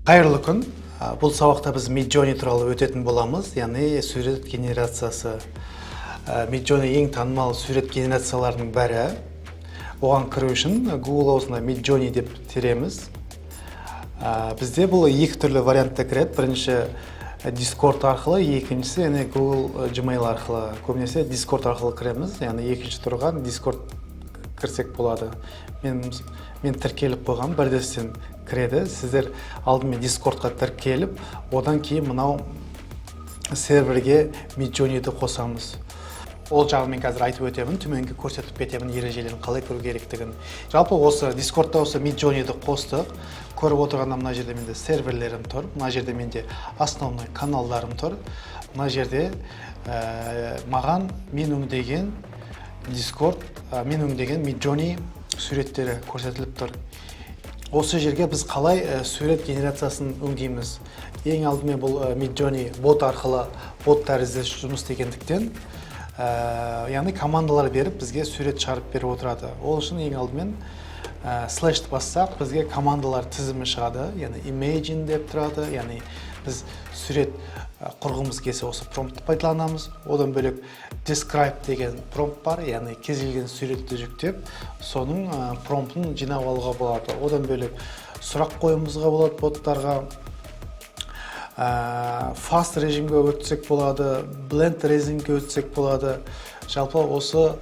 Қайырлы күн. Бұл сабақта біз Midjourney туралы өтетін боламыз, яғни сурет генерациясы. Midjourney ең танымал сурет генерацияларының бірі. Оған кіру үшін Google аузына Midjourney деп тереміз. Бізде бұл екі түрлі вариантта кіреді. Бірінші Discord арқылы, екіншісі Google Gmail арқылы. Көбінесе Discord арқылы кіреміз, яғни екінші тұрған Discord кірсек болады. Мен тіркеліп қойғам, бірдестен кіреді. Сіздер алдымен Discordқа тіркеліп, одан кейін мынау серверге Midjourney'ді қосамыз. Ол жағын мен қазір айтып өтемін, төменге көрсетіп кетемін ережелерін қалай көру керектігін. Жалпы осы Discordта осы Midjourney'ді қостық. Көріп отырғанда мына жерде менде серверлерім тұр. Мына жерде менде основной каналдарым тұр. Мына жерде маған мен өңдеген Discord, мен өңдеген Midjourney суреттері көрсетіліп тұр. Осы жерге біз қалай сурет генерациясын өңдейміз. Ең алдымен бұл Midjourney бот арқылы, бот тәрізді жұмыс істегендіктен, яғни командалар беріп, бізге сурет шығарып беріп отырады. Ол үшін ең алдымен слэшті бассақ, бізге командалар тізімі шығады, яғни imagine деп тұрады, яғни біз сурет құрғымыз келсе осы промптты пайдаланамыз. Одан бөлек describe деген промпт бар, яғни кез келген суретті жүктеп, соның промптын жинап алуға болады. Одан бөлек сұрақ қойымызға болады боттарға. Fast режимге өтсек болады, blend режимге өтсек болады. Жалпы осы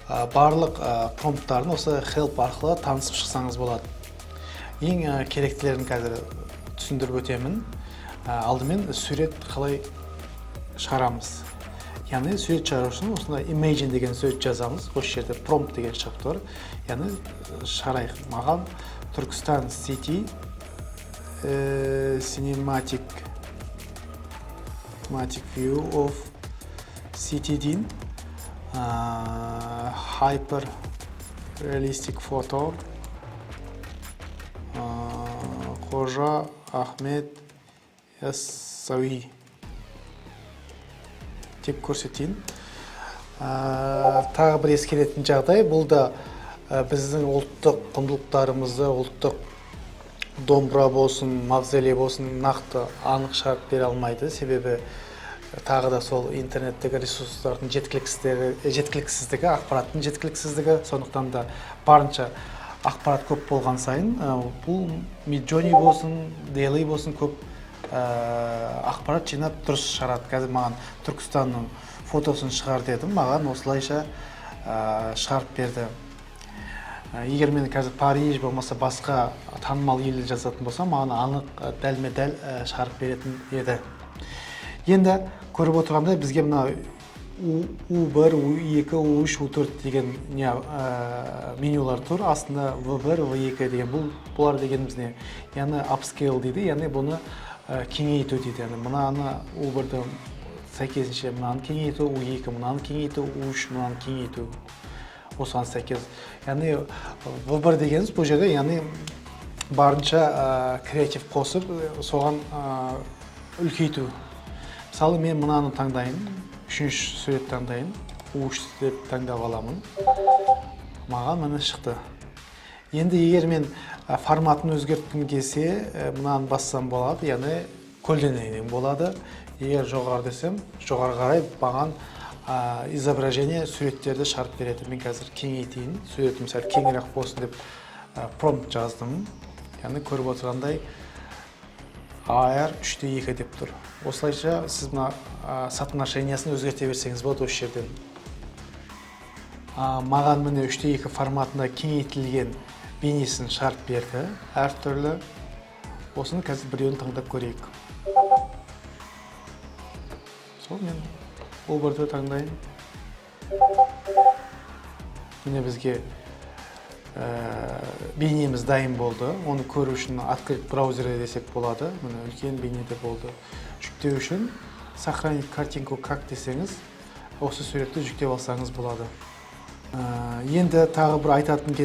барлық промпттарын осы help арқылы танысып шықсаңыз болады. Ең керектілерін қазір түсіндіріп өтемін. Алдымен сурет қалай шығарамыз. Яғни сурет шығару үшін осындай imagine деген сөз жазамыз. Осы жерде prompt деген шығып тұр. Яғни шығарайық. Маған Түркістан City cinematic view of city дейін hyper realistic photo Қожа Ахмет Яссауи деп көрсетейін. Тағы бір ескеретін жағдай, бұл да біздің ұлттық құндылықтарымызды, ұлттық домбыра болсын, мавзолей болсын, нақты анық шығарып бере алмайды. Себебі тағы да сол интернеттегі ресурстардың жеткіліксіздігі, ақпараттың жеткіліксіздігі, сондықтан да барынша ақпарат көп болған сайын, бұл Midjourney болсын, Daily болсын көп ақпарат жинап дұрыс шығарады. Қазір маған Түркістанның фотосын шығар дедім, маған осылайша шығарып берді. Егер мен қазір Париж болмаса басқа танымал елді жазатын болсам, маған анық дәлме-дәл шығарып беретін еді. Енді көріп отырғандай бізге мына U1, U2, U3, U4 деген менюлар тұр. Астында V1, V2 деген бұлар дегеніміз не? Яғни upscale дейді, яғни бұны кеңейту дейді. Мынаны U1-ді сәйкесінше мынаны кеңейту, U2 мынаны кеңейту, U3 мынаны кеңейту. Осыған сәйкес. Яғни V1 дегеніміз бұл жерде яғни барынша креатив қосып, соған үлкейту. Мысалы мен мынаны таңдайын, үшінші сурет таңдайын, U3 деп таңдап аламын. Маған міне шықты. Енді егер мен форматын өзгерткім келсе, мынаны бассам болады, яғни көлденең болады. Егер жоғары десем, жоғары қарай маған изображение суреттерді шығарып береді. Мен қазір кеңейтейін, суретім сәл кеңірек болсын деп промпт жаздым. Яғни көріп отырғандай AR 3:2 деп тұр. Осылайша сіз мына соотношениясын өзгерте берсеңіз болады осы жерден. Маған міне 3:2 форматында кеңейтілген бейнесін шығарып берді. Әртүрлі. Осыны қазір біреуін таңдап көрейік. Сол мен ол бірді таңдайын. Міне бізге бейнеміз дайын болды. Оны көру үшін открыть браузерде десек болады. Міне үлкен бейнеде болды. Жүктеу үшін сохранить картинку как десеңіз, осы суретті жүктеп алсаңыз болады. Енді тағы бір айтатын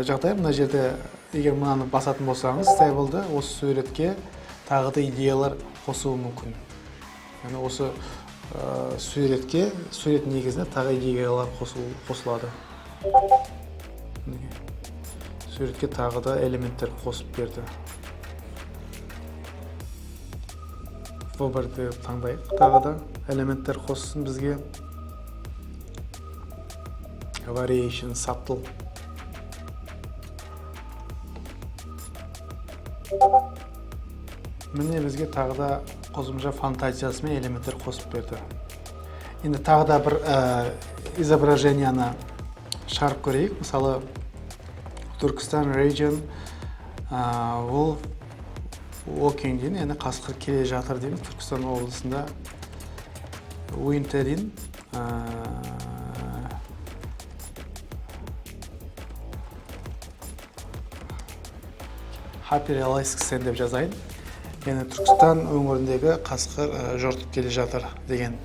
жағдай, мына жерде егер мынаны басатын болсаңыз, стейблді осы суретке тағы да идеялар қосуы мүмкін. Яғни осы суретке, сурет негізіне тағы идеялар қосылады. Суретке тағы да элементтер қосып берді. Hover'ды таңдайық. Тағы да элементтер қоссын бізге. Variation, subtle. Міне бізге тағы да қосымша фантазиясы мен элементтер қосып берді. Енді тағы да бір изображенияны шығарып көрейік. Мысалы, Түркістан region wolf walking дейін, яғни қасқыр келе жатыр дейміз. Түркістан облысында winter дейін. Happy realistic scene деп жазайын. Яғни Түркістан өңіріндегі қасқыр жортып келе жатыр деген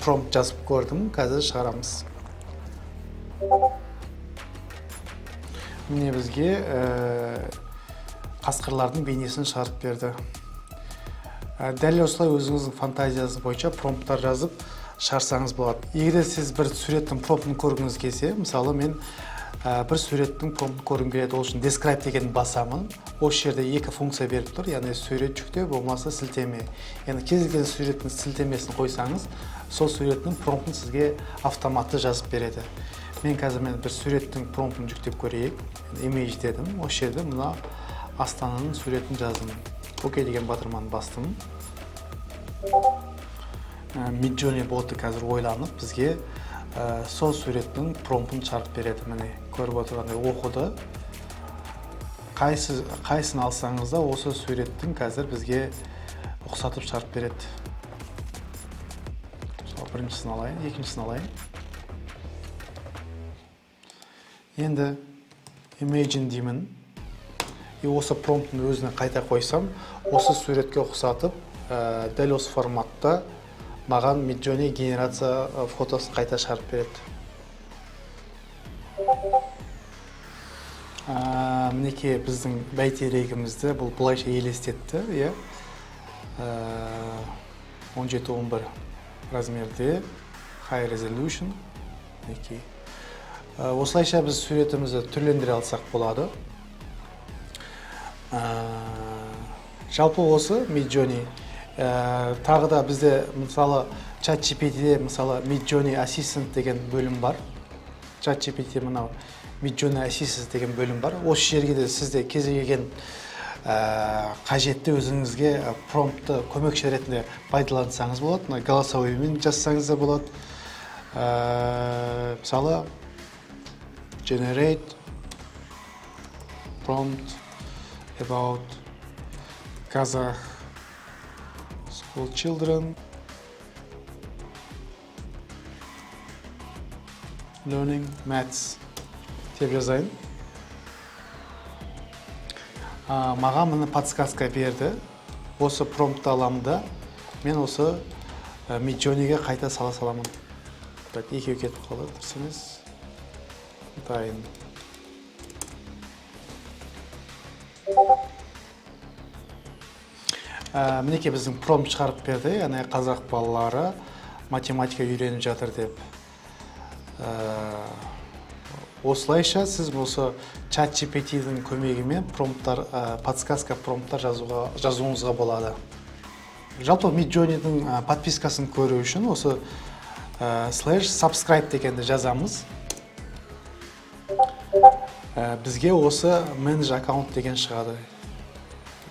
промпт жазып көрдім. Қазір шығарамыз. Міне бізге қасқырлардың бейнесін шығарып берді. Дәл осылай өзіңіздің фантазияңыз бойынша промпттар жазып шығарсаңыз болады. Егер сіз бір суреттің промптын көргіңіз келсе, мысалы мен бір суреттің промптын көргім келеді, ол үшін describe дегенді басамын. Осы жерде екі функция беріп тұр, яғни сурет жүктеу болмаса сілтеме. Яғни кез келген суреттің сілтемесін қойсаңыз, сол суреттің промптын сізге автоматты жазып береді. Мен қазір бір суреттің промптын жүктеп көрейік. Image дедім. Осы жерде мына Астананың суретін жаздым. Окей деген батырманы бастым. Midjourney боты қазір ойланып бізге сол суреттің промптын шығарып береді. Міне көріп отырғандай оқыды. Қайсын алсаңыз да осы суреттің қазір бізге ұқсатып шығарып береді. Біріншісін алайын, екіншісін алайын. Енді imagine деймін. Осы промптын өзіне қайта қойсам, осы суретке ұқсатып, дәл осы форматта маған Midjourney генерация фотосын қайта шығарып береді. Мінекей біздің бәйтерегімізді бұл бұлайша елестетті. 17-11 размерде, high resolution. Осылайша біз суретімізді түрлендіре алсақ болады. Жалпы осы Midjourney. Тағы да бізде мысалы ChatGPT-де мысалы Midjourney Assistant деген бөлім бар. ChatGPT мынау Midjourney Assistant деген бөлім бар. Осы жерге де сізде кез келген қажетті өзіңізге промптты көмекші ретінде пайдалансаңыз болады. Голосовоймен жазсаңыз да болады. Мысалы generate prompt about Kazakh school children learning maths деп жазайын. Маған мені подсказка берді. Осы промптты аламын да, мен осы Midjourneyге қайта сала саламын. Екеу кетіп қалды, дұрыс емес. Дайын. Мінекей біздің промпт шығарып берді, яғни қазақ балалары математика үйреніп жатыр деп. Осылайша сіз осы ChatGPT-дің көмегімен промпттар, подсказка промпттар жазуыңызға болады. Жалпы Midjourney-дің подпискасын көру үшін осы /subscribe дегенді жазамыз. Бізге осы manage аккаунт деген шығады.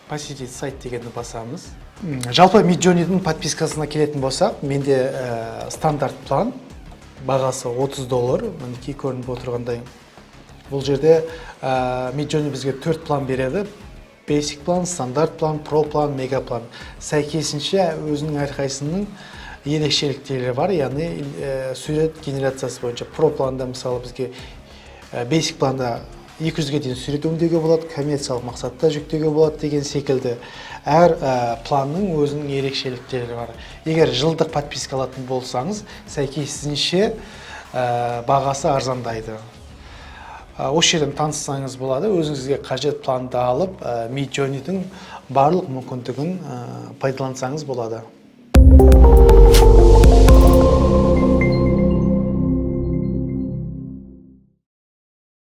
Посетить сайт дегенді басамыз. Жалпы Midjourney-дің подпискасына келетін болсақ, менде стандарт план, бағасы $30. Мінекей көрініп отырғандай. Бұл жерде Midjourney бізге 4 план береді. Basic план, стандарт план, Pro план, Mega план. Сәйкесінше өзінің әрқайсының ерекшеліктері бар, яғни сурет генерациясы бойынша. Pro планда мысалы бізге Basic планда 200-ге дейін сурет өңдеуге болады, коммерциялық мақсатта жүктеуге болады деген секілді. Әр планның өзінің ерекшеліктері бар. Егер жылдық подписка алатын болсаңыз, сәйкесінше бағасы арзандайды. Осы жерден таныссаңыз болады, өзіңізге қажет планды алып, Midjourney-дің барлық мүмкіндігін пайдалансаңыз болады.